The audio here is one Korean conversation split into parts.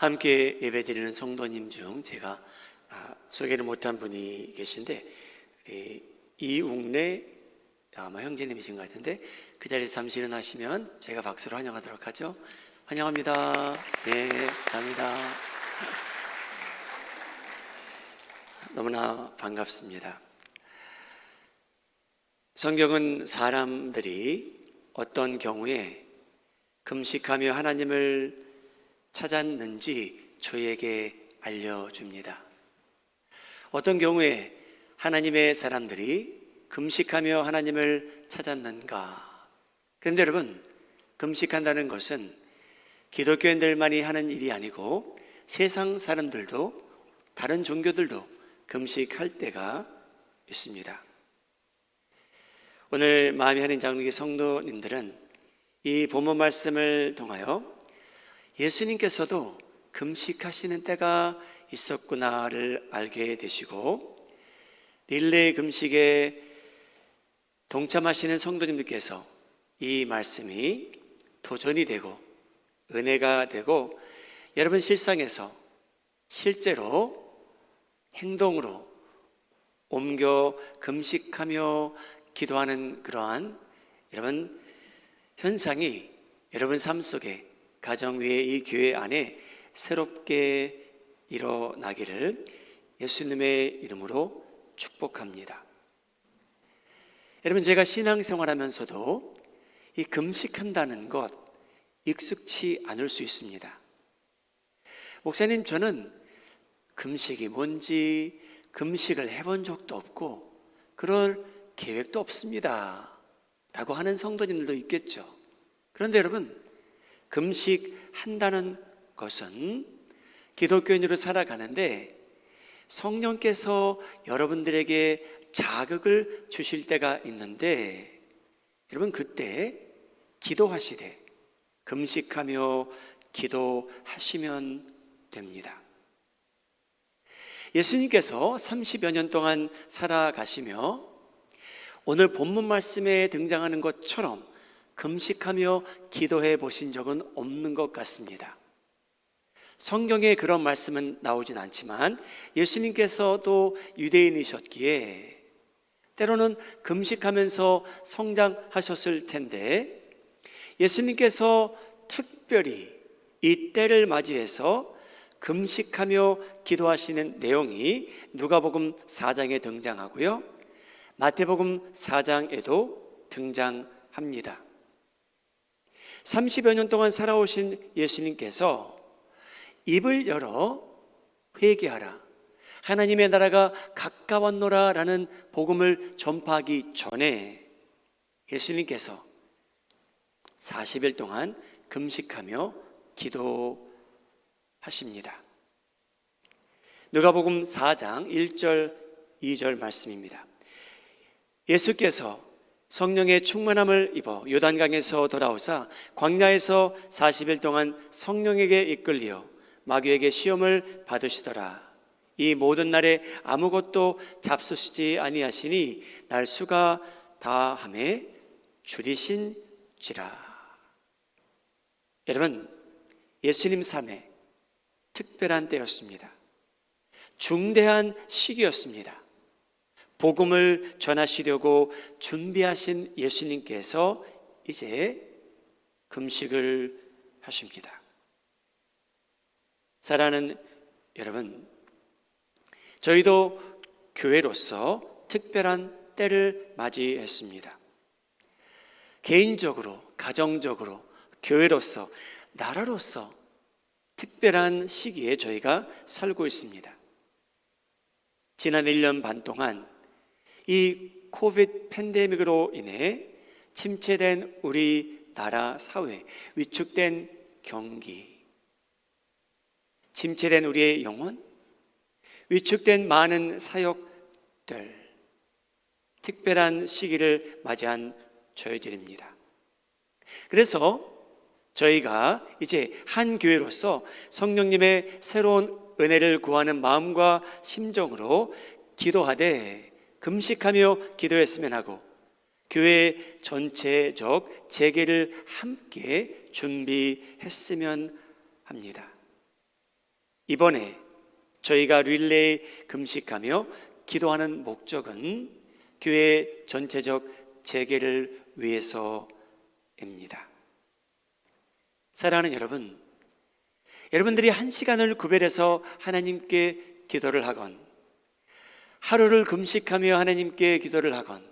함께 예배드리는 성도님 중 제가 소개를 못한 분이 계신데, 우리 이웅래 아마 형제님이신 것 같은데, 그 자리에서 잠시 일어나시면 제가 박수로 환영하도록 하죠. 환영합니다. 네, 감사합니다. 너무나 반갑습니다. 성경은 사람들이 어떤 경우에 금식하며 하나님을 찾았는지 저에게 알려줍니다. 어떤 경우에 하나님의 사람들이 금식하며 하나님을 찾았는가? 그런데 여러분, 금식한다는 것은 기독교인들만이 하는 일이 아니고 세상 사람들도, 다른 종교들도 금식할 때가 있습니다. 오늘 마음이 하는 장로교 성도님들은 이 본문 말씀을 통하여 예수님께서도 금식하시는 때가 있었구나를 알게 되시고, 릴레이 금식에 동참하시는 성도님들께서 이 말씀이 도전이 되고 은혜가 되고, 여러분 실상에서 실제로 행동으로 옮겨 금식하며 기도하는 그러한 여러분 현상이 여러분 삶 속에, 가정 위에, 이 교회 안에 새롭게 일어나기를 예수님의 이름으로 축복합니다. 여러분, 제가 신앙생활하면서도 이 금식한다는 것 익숙치 않을 수 있습니다. 목사님, 저는 금식이 뭔지 금식을 해본 적도 없고 그럴 계획도 없습니다 라고 하는 성도님들도 있겠죠. 그런데 여러분, 금식한다는 것은 기독교인으로 살아가는데 성령께서 여러분들에게 자극을 주실 때가 있는데, 여러분 그때 기도하시되 금식하며 기도하시면 됩니다. 예수님께서 30여 년 동안 살아가시며 오늘 본문 말씀에 등장하는 것처럼 금식하며 기도해 보신 적은 없는 것 같습니다. 성경에 그런 말씀은 나오진 않지만 예수님께서도 유대인이셨기에 때로는 금식하면서 성장하셨을 텐데, 예수님께서 특별히 이 때를 맞이해서 금식하며 기도하시는 내용이 누가복음 4장에 등장하고요, 마태복음 4장에도 등장합니다. 30여 년 동안 살아오신 예수님께서 입을 열어 회개하라, 하나님의 나라가 가까웠노라 라는 복음을 전파하기 전에 예수님께서 40일 동안 금식하며 기도하십니다. 누가복음 4장 1절 2절 말씀입니다. 예수께서 성령의 충만함을 입어 요단강에서 돌아오사 광야에서 40일 동안 성령에게 이끌리어 마귀에게 시험을 받으시더라. 이 모든 날에 아무것도 잡수시지 아니하시니 날 수가 다함에 줄이신지라. 여러분, 예수님 삶에 특별한 때였습니다. 중대한 시기였습니다. 복음을 전하시려고 준비하신 예수님께서 이제 금식을 하십니다. 사랑하는 여러분, 저희도 교회로서 특별한 때를 맞이했습니다. 개인적으로, 가정적으로, 교회로서, 나라로서 특별한 시기에 저희가 살고 있습니다. 지난 1년 반 동안 이 코비드 팬데믹으로 인해 침체된 우리 나라 사회, 위축된 경기, 침체된 우리의 영혼, 위축된 많은 사역들, 특별한 시기를 맞이한 저희들입니다. 그래서 저희가 이제 한 교회로서 성령님의 새로운 은혜를 구하는 마음과 심정으로 기도하되 금식하며 기도했으면 하고, 교회 전체적 재개를 함께 준비했으면 합니다. 이번에 저희가 릴레이 금식하며 기도하는 목적은 교회 전체적 재개를 위해서입니다. 사랑하는 여러분, 여러분들이 한 시간을 구별해서 하나님께 기도를 하건, 하루를 금식하며 하나님께 기도를 하건,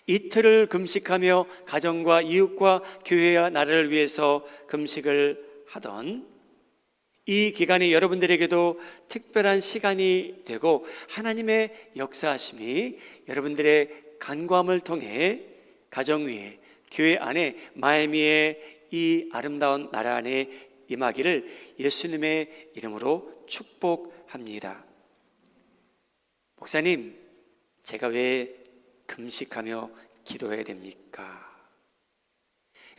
이틀을 금식하며 가정과 이웃과 교회와 나라를 위해서 금식을 하던, 이 기간이 여러분들에게도 특별한 시간이 되고 하나님의 역사하심이 여러분들의 간구함을 통해 가정 위에, 교회 안에, 마이애미의 이 아름다운 나라 안에 임하기를 예수님의 이름으로 축복합니다. 목사님, 제가 왜 금식하며 기도해야 됩니까?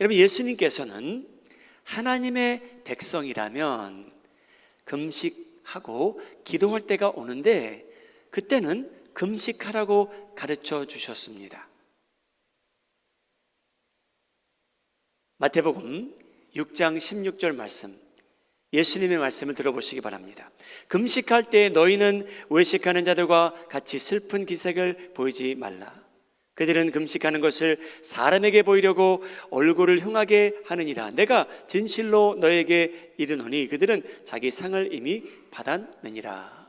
여러분, 예수님께서는 하나님의 백성이라면 금식하고 기도할 때가 오는데 그때는 금식하라고 가르쳐 주셨습니다. 마태복음 6장 16절 말씀, 예수님의 말씀을 들어보시기 바랍니다. 금식할 때 너희는 외식하는 자들과 같이 슬픈 기색을 보이지 말라. 그들은 금식하는 것을 사람에게 보이려고 얼굴을 흉하게 하느니라. 내가 진실로 너에게 이르노니 그들은 자기 상을 이미 받았느니라.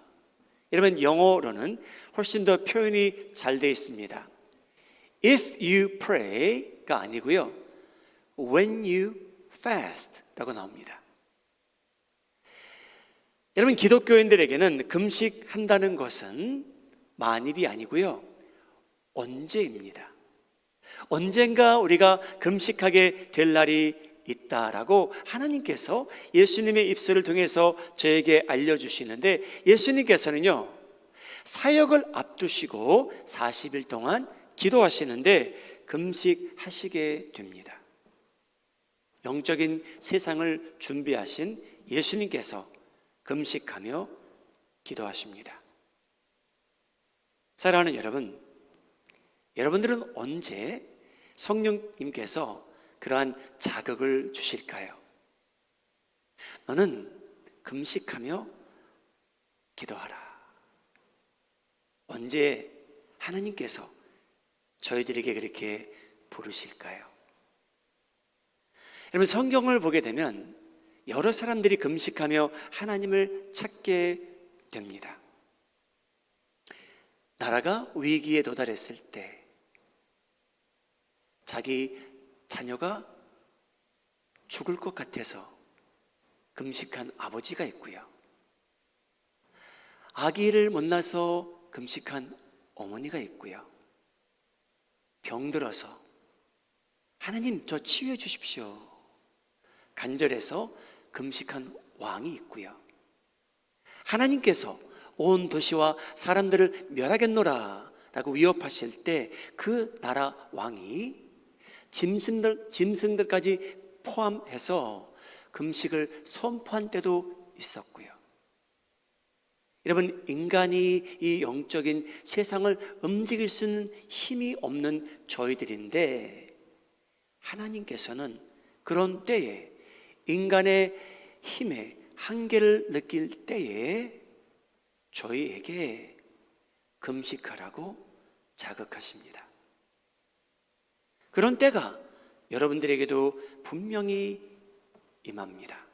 여러분, 영어로는 훨씬 더 표현이 잘 되어 있습니다. If you pray가 아니고요, when you fast 라고 나옵니다. 여러분, 기독교인들에게는 금식한다는 것은 만일이 아니고요, 언제입니다. 언젠가 우리가 금식하게 될 날이 있다라고 하나님께서 예수님의 입술을 통해서 저에게 알려주시는데, 예수님께서는요, 사역을 앞두시고 40일 동안 기도하시는데 금식하시게 됩니다. 영적인 세상을 준비하신 예수님께서 금식하며 기도하십니다. 사랑하는 여러분, 여러분들은 언제 성령님께서 그러한 자극을 주실까요? 너는 금식하며 기도하라. 언제 하나님께서 저희들에게 그렇게 부르실까요? 여러분, 성경을 보게 되면 여러 사람들이 금식하며 하나님을 찾게 됩니다. 나라가 위기에 도달했을 때 자기 자녀가 죽을 것 같아서 금식한 아버지가 있고요, 아기를 못 낳아서 금식한 어머니가 있고요, 병들어서 하나님 저 치유해 주십시오 간절해서 금식한 왕이 있고요, 하나님께서 온 도시와 사람들을 멸하겠노라 라고 위협하실 때 그 나라 왕이 짐승들까지 포함해서 금식을 선포한 때도 있었고요. 여러분, 인간이 이 영적인 세상을 움직일 수 있는 힘이 없는 저희들인데, 하나님께서는 그런 때에 인간의 힘의 한계를 느낄 때에 저희에게 금식하라고 자극하십니다. 그런 때가 여러분들에게도 분명히 임합니다.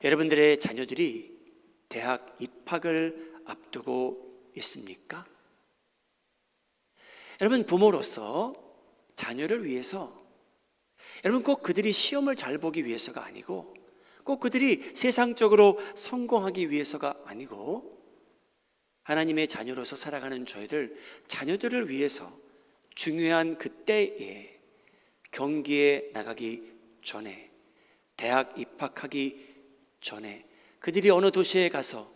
여러분들의 자녀들이 대학 입학을 앞두고 있습니까? 여러분, 부모로서 자녀를 위해서, 여러분, 꼭 그들이 시험을 잘 보기 위해서가 아니고, 꼭 그들이 세상적으로 성공하기 위해서가 아니고, 하나님의 자녀로서 살아가는 저희들, 자녀들을 위해서 중요한 그때에 경기에 나가기 전에, 대학 입학하기 전에, 그들이 어느 도시에 가서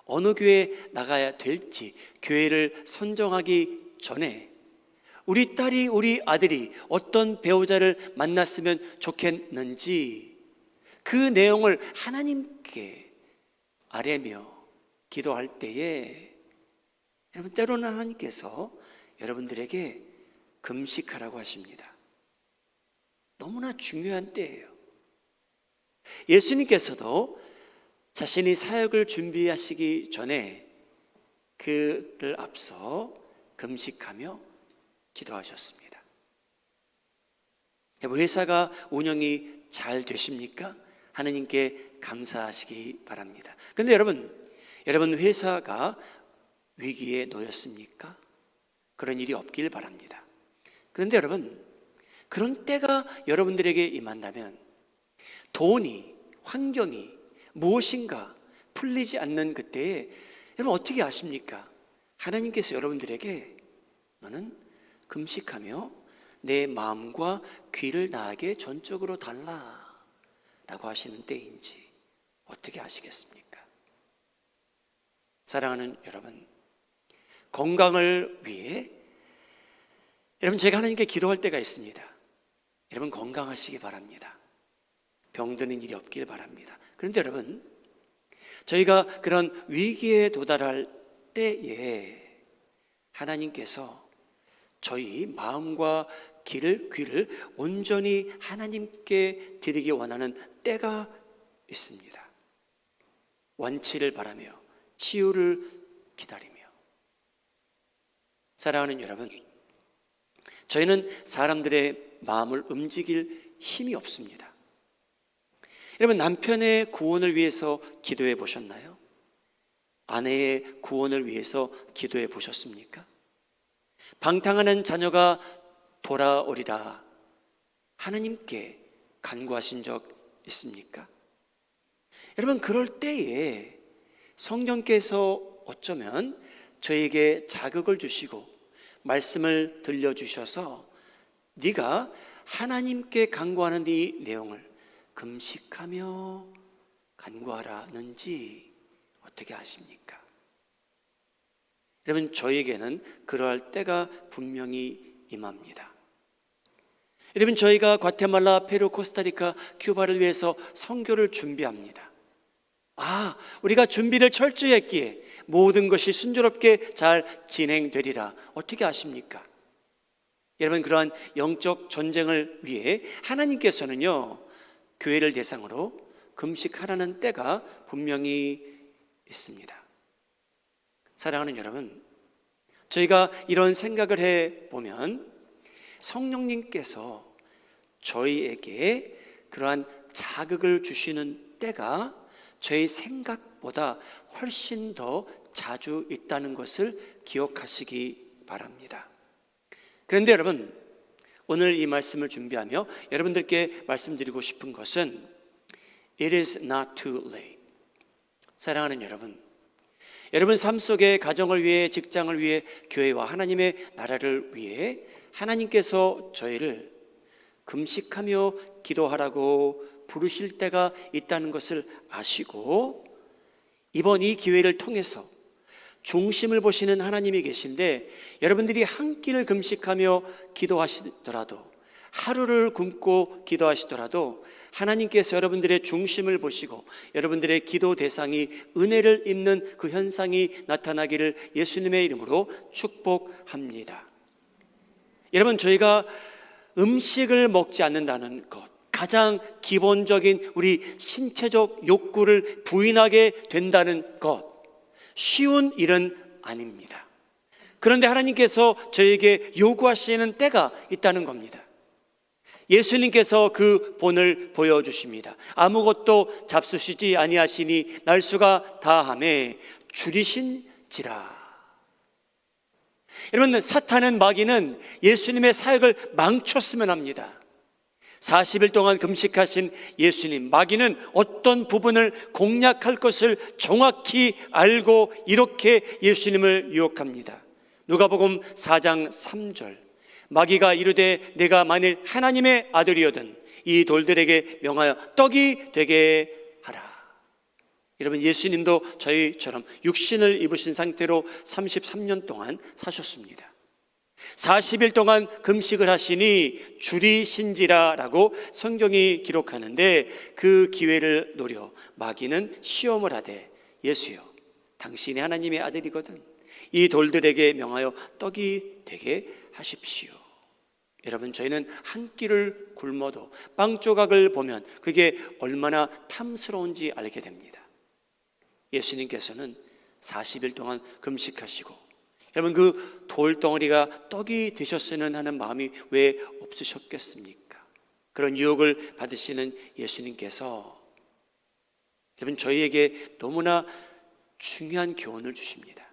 어느 교회에 나가야 될지 교회를 선정하기 전에, 우리 딸이, 우리 아들이 어떤 배우자를 만났으면 좋겠는지 그 내용을 하나님께 아뢰며 기도할 때에, 여러분, 때로는 하나님께서 여러분들에게 금식하라고 하십니다. 너무나 중요한 때예요. 예수님께서도 자신이 사역을 준비하시기 전에 그를 앞서 금식하며 기도하셨습니다. 회사가 운영이 잘 되십니까? 하느님께 감사하시기 바랍니다. 그런데 여러분 회사가 위기에 놓였습니까? 그런 일이 없길 바랍니다. 그런데 여러분, 그런 때가 여러분들에게 임한다면 돈이, 환경이 무엇인가 풀리지 않는 그때에 여러분 어떻게 아십니까? 하나님께서 여러분들에게 너는 금식하며 내 마음과 귀를 나에게 전적으로 달라 라고 하시는 때인지 어떻게 아시겠습니까? 사랑하는 여러분, 건강을 위해 여러분 제가 하나님께 기도할 때가 있습니다. 여러분 건강하시기 바랍니다. 병드는 일이 없길 바랍니다. 그런데 여러분, 저희가 그런 위기에 도달할 때에 하나님께서 저희 마음과 귀를 온전히 하나님께 드리기 원하는 때가 있습니다. 완치를 바라며 치유를 기다리며. 사랑하는 여러분, 저희는 사람들의 마음을 움직일 힘이 없습니다. 여러분, 남편의 구원을 위해서 기도해 보셨나요? 아내의 구원을 위해서 기도해 보셨습니까? 방탕하는 자녀가 돌아오리라 하나님께 간구하신 적 있습니까? 여러분, 그럴 때에 성령께서 어쩌면 저에게 자극을 주시고 말씀을 들려주셔서 네가 하나님께 간구하는 이 내용을 금식하며 간구하라는지 어떻게 아십니까? 여러분, 저에게는 그러할 때가 분명히 임합니다. 여러분, 저희가 과테말라, 페루, 코스타리카, 큐바를 위해서 선교를 준비합니다. 우리가 준비를 철저히 했기에 모든 것이 순조롭게 잘 진행되리라. 어떻게 아십니까? 여러분, 그러한 영적 전쟁을 위해 하나님께서는요, 교회를 대상으로 금식하라는 때가 분명히 있습니다. 사랑하는 여러분, 저희가 이런 생각을 해보면 성령님께서 저희에게 그러한 자극을 주시는 때가 저희 생각보다 훨씬 더 자주 있다는 것을 기억하시기 바랍니다. 그런데 여러분, 오늘 이 말씀을 준비하며 여러분들께 말씀드리고 싶은 것은 It is not too late. 사랑하는 여러분 삶 속에 가정을 위해, 직장을 위해, 교회와 하나님의 나라를 위해 하나님께서 저희를 금식하며 기도하라고 부르실 때가 있다는 것을 아시고 이번 이 기회를 통해서 중심을 보시는 하나님이 계신데 여러분들이 한 끼를 금식하며 기도하시더라도, 하루를 굶고 기도하시더라도 하나님께서 여러분들의 중심을 보시고 여러분들의 기도 대상이 은혜를 입는 그 현상이 나타나기를 예수님의 이름으로 축복합니다. 여러분, 저희가 음식을 먹지 않는다는 것, 가장 기본적인 우리 신체적 욕구를 부인하게 된다는 것, 쉬운 일은 아닙니다. 그런데 하나님께서 저에게 요구하시는 때가 있다는 겁니다. 예수님께서 그 본을 보여주십니다. 아무것도 잡수시지 아니하시니 날수가 다함에 줄이신지라. 여러분, 사탄은, 마귀는 예수님의 사역을 망쳤으면 합니다. 40일 동안 금식하신 예수님, 마귀는 어떤 부분을 공략할 것을 정확히 알고 이렇게 예수님을 유혹합니다. 누가복음 4장 3절, 마귀가 이르되 내가 만일 하나님의 아들이거든 이 돌들에게 명하여 떡이 되게 하라. 여러분, 예수님도 저희처럼 육신을 입으신 상태로 33년 동안 사셨습니다. 40일 동안 금식을 하시니 줄이신지라라고 성경이 기록하는데 그 기회를 노려 마귀는 시험을 하되 예수여 당신이 하나님의 아들이거든 이 돌들에게 명하여 떡이 되게 하십시오. 여러분, 저희는 한 끼를 굶어도 빵 조각을 보면 그게 얼마나 탐스러운지 알게 됩니다. 예수님께서는 40일 동안 금식하시고 여러분, 그 돌덩어리가 떡이 되셨으면 하는 마음이 왜 없으셨겠습니까? 그런 유혹을 받으시는 예수님께서 여러분, 저희에게 너무나 중요한 교훈을 주십니다.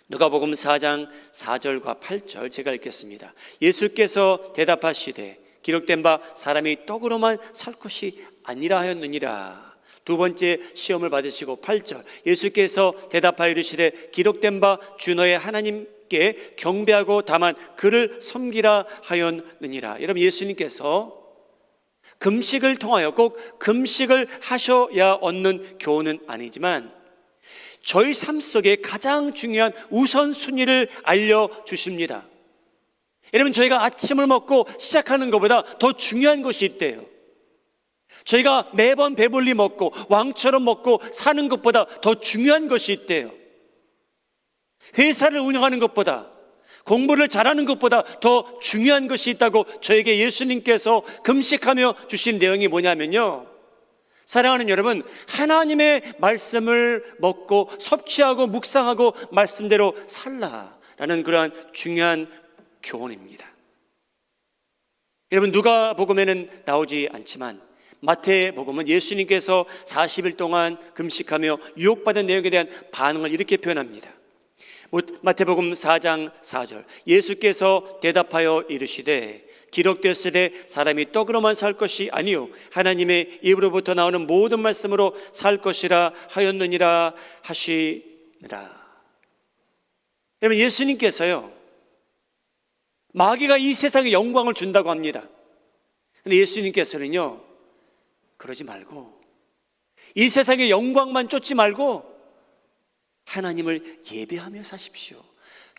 누가복음 4장 4절과 8절 제가 읽겠습니다. 예수께서 대답하시되 기록된 바 사람이 떡으로만 살 것이 아니라 하였느니라. 두 번째 시험을 받으시고 8절 예수께서 대답하여 이르시되 기록된 바 주 너의 하나님께 경배하고 다만 그를 섬기라 하였느니라. 여러분, 예수님께서 금식을 통하여 꼭 금식을 하셔야 얻는 교훈은 아니지만 저희 삶 속에 가장 중요한 우선순위를 알려주십니다. 여러분, 저희가 아침을 먹고 시작하는 것보다 더 중요한 것이 있대요. 저희가 매번 배불리 먹고 왕처럼 먹고 사는 것보다 더 중요한 것이 있대요. 회사를 운영하는 것보다, 공부를 잘하는 것보다 더 중요한 것이 있다고 저에게 예수님께서 금식하며 주신 내용이 뭐냐면요, 사랑하는 여러분, 하나님의 말씀을 먹고 섭취하고 묵상하고 말씀대로 살라라는 그러한 중요한 교훈입니다. 여러분, 누가복음에는 나오지 않지만 마태복음은 예수님께서 40일 동안 금식하며 유혹받은 내용에 대한 반응을 이렇게 표현합니다. 마태복음 4장 4절 예수께서 대답하여 이르시되 기록되었으되 사람이 떡으로만 살 것이 아니요 하나님의 입으로부터 나오는 모든 말씀으로 살 것이라 하였느니라 하시니라. 여러분, 예수님께서요, 마귀가 이 세상에 영광을 준다고 합니다. 근데 예수님께서는요, 그러지 말고 이 세상의 영광만 쫓지 말고 하나님을 예배하며 사십시오,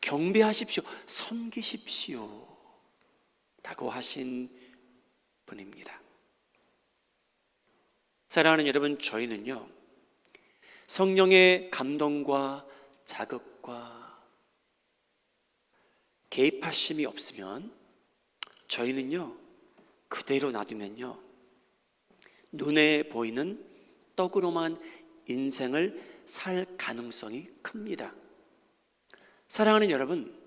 경배하십시오, 섬기십시오 라고 하신 분입니다. 사랑하는 여러분, 저희는요, 성령의 감동과 자극과 개입하심이 없으면 저희는요, 그대로 놔두면요, 눈에 보이는 떡으로만 인생을 살 가능성이 큽니다. 사랑하는 여러분,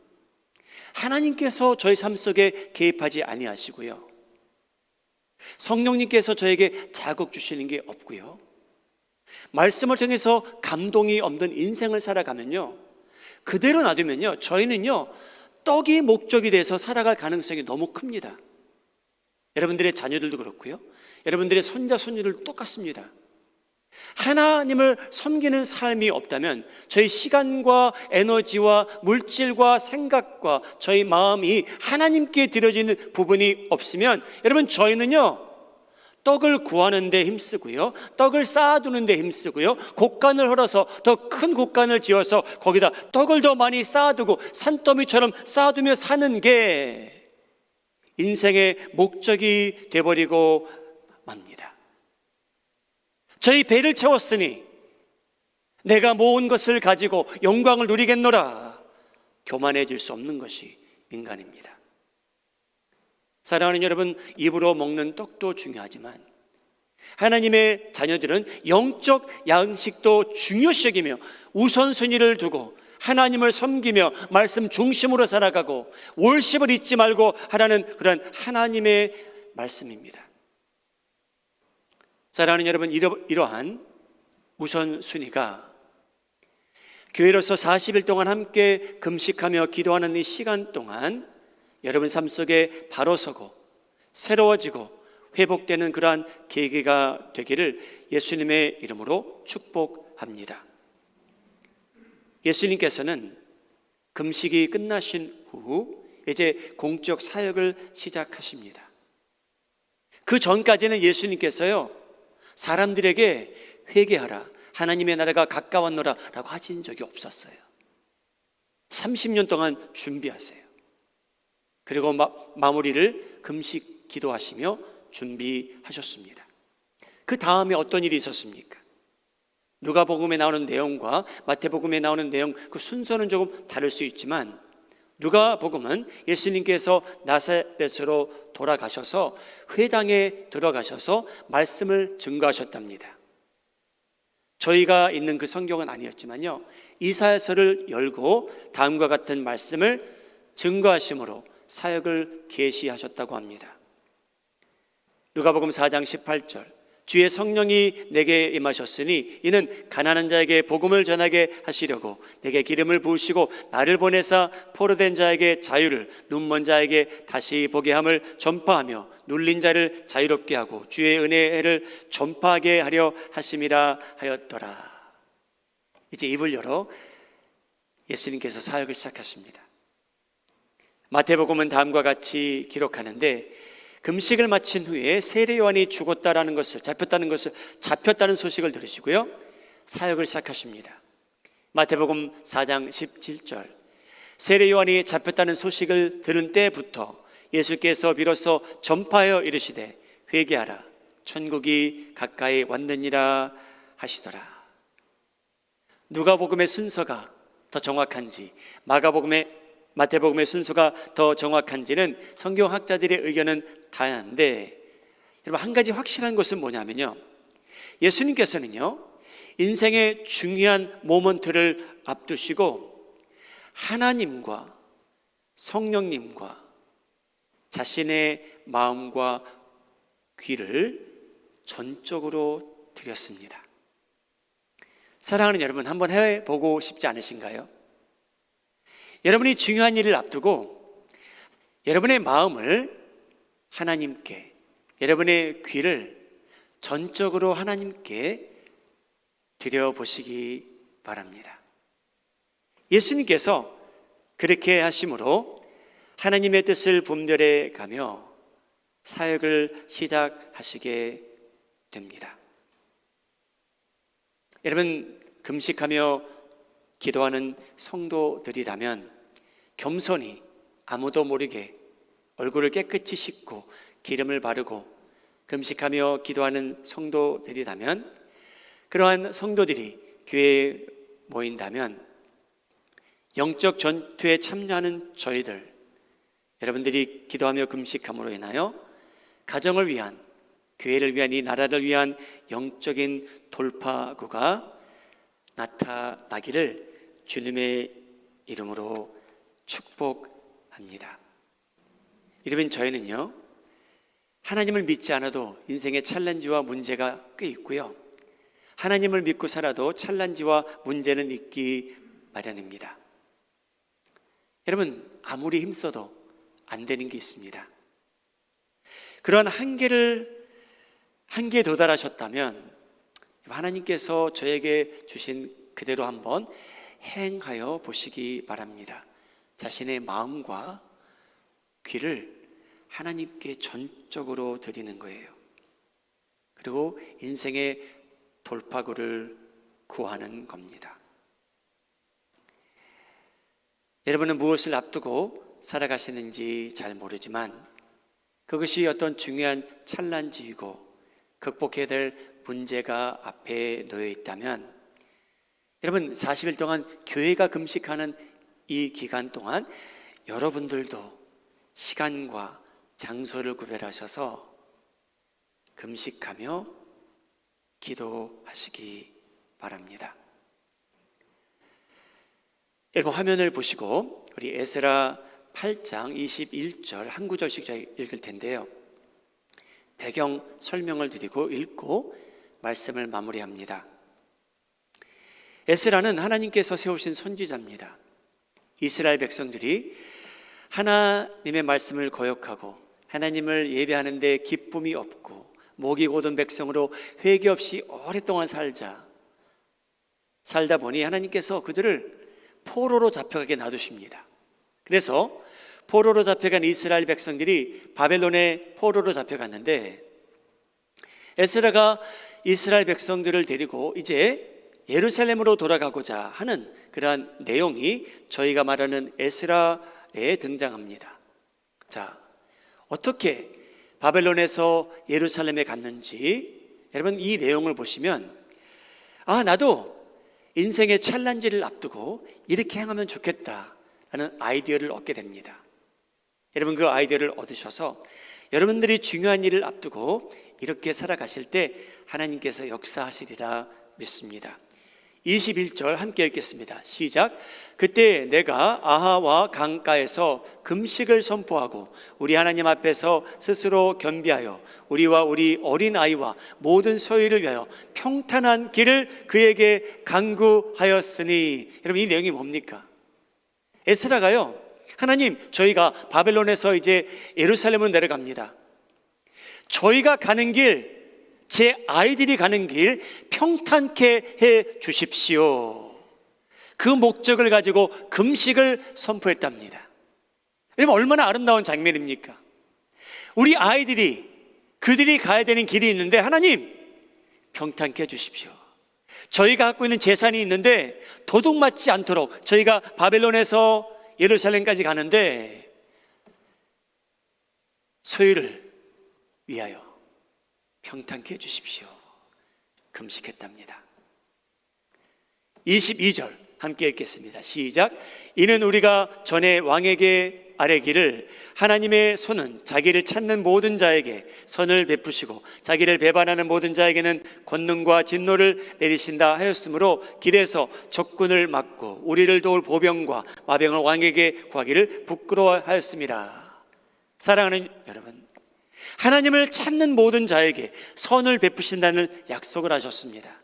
하나님께서 저희 삶 속에 개입하지 아니하시고요, 성령님께서 저에게 자극 주시는 게 없고요, 말씀을 통해서 감동이 없는 인생을 살아가면요, 그대로 놔두면요, 저희는요, 떡이 목적이 돼서 살아갈 가능성이 너무 큽니다. 여러분들의 자녀들도 그렇고요, 여러분들의 손자 손녀들도 똑같습니다. 하나님을 섬기는 삶이 없다면 저희 시간과 에너지와 물질과 생각과 저희 마음이 하나님께 드려지는 부분이 없으면 여러분, 저희는요, 떡을 구하는 데 힘쓰고요, 떡을 쌓아두는 데 힘쓰고요, 곡간을 헐어서 더 큰 곡간을 지어서 거기다 떡을 더 많이 쌓아두고 산더미처럼 쌓아두며 사는 게 인생의 목적이 돼버리고 맙니다. 저희 배를 채웠으니 내가 모은 것을 가지고 영광을 누리겠노라. 교만해질 수 없는 것이 인간입니다. 사랑하는 여러분, 입으로 먹는 떡도 중요하지만 하나님의 자녀들은 영적 양식도 중요시 여기며 우선순위를 두고 하나님을 섬기며 말씀 중심으로 살아가고 월십을 잊지 말고 하라는 그런 하나님의 말씀입니다. 사랑하는 여러분, 이러한 우선순위가 교회로서 40일 동안 함께 금식하며 기도하는 이 시간 동안 여러분 삶 속에 바로 서고 새로워지고 회복되는 그러한 계기가 되기를 예수님의 이름으로 축복합니다. 예수님께서는 금식이 끝나신 후 이제 공적 사역을 시작하십니다. 그 전까지는 예수님께서요, 사람들에게 회개하라, 하나님의 나라가 가까웠노라 라고 하신 적이 없었어요. 30년 동안 준비하세요. 그리고 마무리를 금식 기도하시며 준비하셨습니다. 그 다음에 어떤 일이 있었습니까? 누가복음에 나오는 내용과 마태복음에 나오는 내용, 그 순서는 조금 다를 수 있지만 누가복음은 예수님께서 나사렛으로 돌아가셔서 회당에 들어가셔서 말씀을 증거하셨답니다. 저희가 있는 그 성경은 아니었지만요, 이사야서를 열고 다음과 같은 말씀을 증거하심으로 사역을 계시하셨다고 합니다. 누가복음 4장 18절, 주의 성령이 내게 임하셨으니 이는 가난한 자에게 복음을 전하게 하시려고 내게 기름을 부으시고 나를 보내사 포로된 자에게 자유를, 눈먼 자에게 다시 보게 함을 전파하며 눌린 자를 자유롭게 하고 주의 은혜를 전파하게 하려 하심이라 하였더라. 이제 입을 열어 예수님께서 사역을 시작하십니다. 마태복음은 다음과 같이 기록하는데, 금식을 마친 후에 세례 요한이 죽었다라는 것을, 잡혔다는 소식을 들으시고요, 사역을 시작하십니다. 마태복음 4장 17절, 세례 요한이 잡혔다는 소식을 들은 때부터 예수께서 비로소 전파하여 이르시되 회개하라, 천국이 가까이 왔느니라 하시더라. 누가복음의 순서가 더 정확한지 마태복음의 순서가 더 정확한지는 성경학자들의 의견은 다양한데, 여러분, 한 가지 확실한 것은 뭐냐면요, 예수님께서는요, 인생의 중요한 모먼트를 앞두시고 하나님과 성령님과 자신의 마음과 귀를 전적으로 드렸습니다. 사랑하는 여러분, 한번 해보고 싶지 않으신가요? 여러분이 중요한 일을 앞두고 여러분의 마음을 하나님께, 여러분의 귀를 전적으로 하나님께 드려보시기 바랍니다. 예수님께서 그렇게 하심으로 하나님의 뜻을 분별해 가며 사역을 시작하시게 됩니다. 여러분, 금식하며 기도하는 성도들이라면 겸손히 아무도 모르게 얼굴을 깨끗이 씻고 기름을 바르고 금식하며 기도하는 성도들이라면, 그러한 성도들이 교회에 모인다면 영적 전투에 참여하는 저희들, 여러분들이 기도하며 금식함으로 인하여 가정을 위한, 교회를 위한, 이 나라를 위한 영적인 돌파구가 나타나기를 주님의 이름으로 축복합니다. 여러분, 저희는요, 하나님을 믿지 않아도 인생의 챌린지와 문제가 꽤 있고요, 하나님을 믿고 살아도 챌린지와 문제는 있기 마련입니다. 여러분, 아무리 힘써도 안 되는 게 있습니다. 그런 한계에 도달하셨다면 하나님께서 저에게 주신 그대로 한번 행하여 보시기 바랍니다. 자신의 마음과 귀를 하나님께 전적으로 드리는 거예요. 그리고 인생의 돌파구를 구하는 겁니다. 여러분은 무엇을 앞두고 살아가시는지 잘 모르지만 그것이 어떤 중요한 찰란지이고 극복해야 될 문제가 앞에 놓여 있다면, 여러분, 40일 동안 교회가 금식하는 이 기간 동안 여러분들도 시간과 장소를 구별하셔서 금식하며 기도하시기 바랍니다. 여러분, 화면을 보시고 우리 에스라 8장 21절 한 구절씩 저희 읽을 텐데요, 배경 설명을 드리고 읽고 말씀을 마무리합니다. 에스라는 하나님께서 세우신 선지자입니다. 이스라엘 백성들이 하나님의 말씀을 거역하고 하나님을 예배하는 데 기쁨이 없고 목이 고든 백성으로 회개 없이 오랫동안 살다 보니 하나님께서 그들을 포로로 잡혀가게 놔두십니다. 그래서 포로로 잡혀간 이스라엘 백성들이 바벨론에 포로로 잡혀갔는데, 에스라가 이스라엘 백성들을 데리고 이제 예루살렘으로 돌아가고자 하는 그러한 내용이 저희가 말하는 에스라에 등장합니다. 자, 어떻게 바벨론에서 예루살렘에 갔는지 여러분 이 내용을 보시면, 나도 인생의 찰란지를 앞두고 이렇게 행하면 좋겠다, 라는 아이디어를 얻게 됩니다. 여러분, 그 아이디어를 얻으셔서 여러분들이 중요한 일을 앞두고 이렇게 살아가실 때 하나님께서 역사하시리라 믿습니다. 21절 함께 읽겠습니다. 시작. 그때 내가 아하와 강가에서 금식을 선포하고 우리 하나님 앞에서 스스로 겸비하여 우리와 우리 어린아이와 모든 소유를 위하여 평탄한 길을 그에게 간구하였으니. 여러분, 이 내용이 뭡니까? 에스라가요, 하나님, 저희가 바벨론에서 이제 예루살렘으로 내려갑니다. 저희가 가는 길, 제 아이들이 가는 길 평탄케 해 주십시오. 그 목적을 가지고 금식을 선포했답니다. 여러분, 얼마나 아름다운 장면입니까? 우리 아이들이, 그들이 가야 되는 길이 있는데 하나님 평탄케 해 주십시오. 저희가 갖고 있는 재산이 있는데 도둑맞지 않도록 저희가 바벨론에서 예루살렘까지 가는데 소유를 위하여 평탄케 해주십시오. 금식했답니다. 22절 함께 읽겠습니다. 시작. 이는 우리가 전에 왕에게 아뢰기를 하나님의 손은 자기를 찾는 모든 자에게 선을 베푸시고 자기를 배반하는 모든 자에게는 권능과 진노를 내리신다 하였으므로 길에서 적군을 막고 우리를 도울 보병과 마병을 왕에게 구하기를 부끄러워하였습니다. 사랑하는 여러분, 하나님을 찾는 모든 자에게 선을 베푸신다는 약속을 하셨습니다.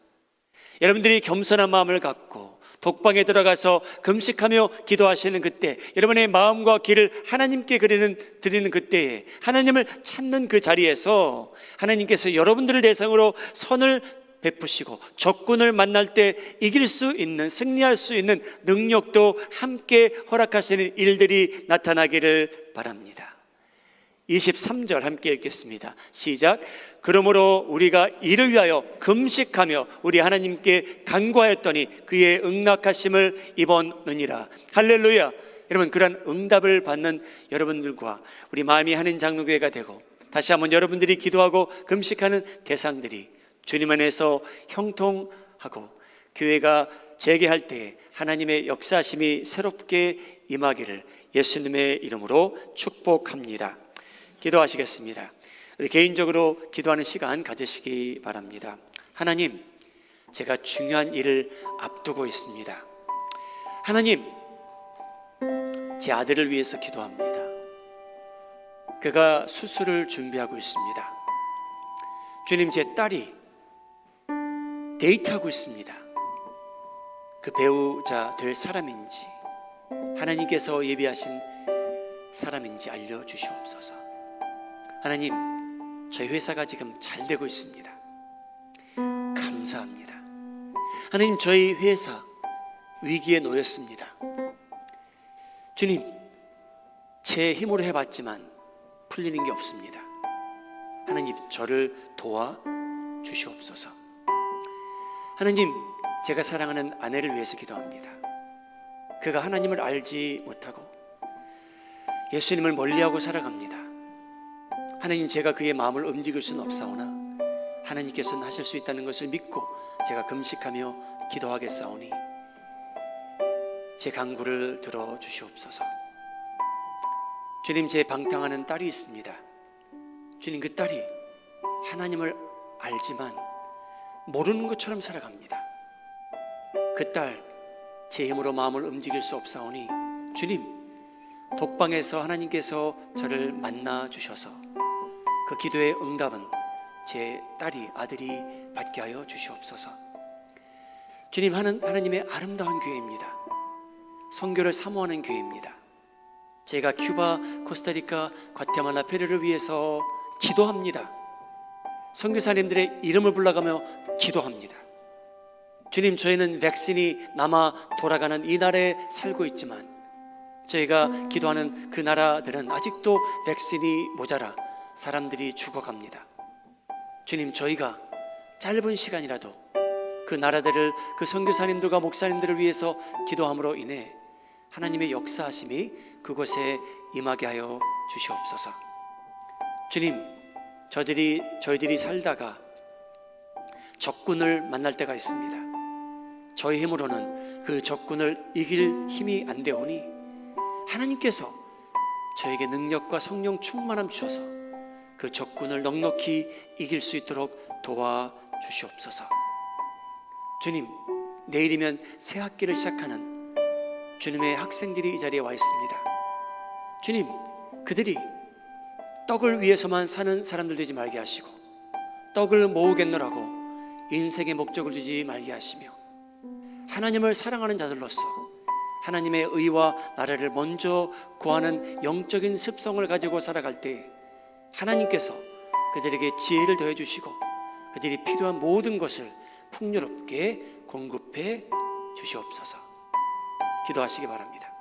여러분들이 겸손한 마음을 갖고 독방에 들어가서 금식하며 기도하시는 그때, 여러분의 마음과 길을 하나님께 드리는 그때에 하나님을 찾는 그 자리에서 하나님께서 여러분들을 대상으로 선을 베푸시고 적군을 만날 때 이길 수 있는, 승리할 수 있는 능력도 함께 허락하시는 일들이 나타나기를 바랍니다. 23절 함께 읽겠습니다. 시작. 그러므로 우리가 이를 위하여 금식하며 우리 하나님께 간구하였더니 그의 응답하심을 입었느니라. 할렐루야. 여러분, 그런 응답을 받는 여러분들과 우리 마음이 하는 장로교회가 되고 다시 한번 여러분들이 기도하고 금식하는 대상들이 주님 안에서 형통하고 교회가 재개할 때 하나님의 역사심이 새롭게 임하기를 예수님의 이름으로 축복합니다. 기도하시겠습니다. 우리 개인적으로 기도하는 시간 가지시기 바랍니다. 하나님, 제가 중요한 일을 앞두고 있습니다. 하나님, 제 아들을 위해서 기도합니다. 그가 수술을 준비하고 있습니다. 주님, 제 딸이 데이트하고 있습니다. 그 배우자 될 사람인지 하나님께서 예비하신 사람인지 알려주시옵소서. 하나님, 저희 회사가 지금 잘 되고 있습니다. 감사합니다. 하나님, 저희 회사 위기에 놓였습니다. 주님, 제 힘으로 해봤지만 풀리는 게 없습니다. 하나님, 저를 도와 주시옵소서. 하나님, 제가 사랑하는 아내를 위해서 기도합니다. 그가 하나님을 알지 못하고 예수님을 멀리하고 살아갑니다. 하나님, 제가 그의 마음을 움직일 수는 없사오나 하나님께서는 하실 수 있다는 것을 믿고 제가 금식하며 기도하겠사오니 제 간구를 들어주시옵소서. 주님, 제 방탕하는 딸이 있습니다. 주님, 그 딸이 하나님을 알지만 모르는 것처럼 살아갑니다. 그 딸 제 힘으로 마음을 움직일 수 없사오니 주님, 독방에서 하나님께서 저를 만나 주셔서 그 기도의 응답은 제 딸이, 아들이 받게 하여 주시옵소서. 주님, 하나님의 아름다운 교회입니다. 선교를 사모하는 교회입니다. 제가 큐바, 코스타리카, 과테말라, 페루를 위해서 기도합니다. 선교사님들의 이름을 불러가며 기도합니다. 주님, 저희는 백신이 남아 돌아가는 이 나라에 살고 있지만 저희가 기도하는 그 나라들은 아직도 백신이 모자라 사람들이 죽어갑니다. 주님, 저희가 짧은 시간이라도 그 나라들을, 그 선교사님들과 목사님들을 위해서 기도함으로 인해 하나님의 역사하심이 그곳에 임하게 하여 주시옵소서. 주님, 저희들이 살다가 적군을 만날 때가 있습니다. 저희 힘으로는 그 적군을 이길 힘이 안 되오니 하나님께서 저에게 능력과 성령 충만함 주셔서 그 적군을 넉넉히 이길 수 있도록 도와주시옵소서. 주님, 내일이면 새 학기를 시작하는 주님의 학생들이 이 자리에 와 있습니다. 주님, 그들이 떡을 위해서만 사는 사람들 되지 말게 하시고 떡을 모으겠노라고 인생의 목적을 두지 말게 하시며 하나님을 사랑하는 자들로서 하나님의 의와 나라를 먼저 구하는 영적인 습성을 가지고 살아갈 때 하나님께서 그들에게 지혜를 더해 주시고 그들이 필요한 모든 것을 풍요롭게 공급해 주시옵소서. 기도하시기 바랍니다.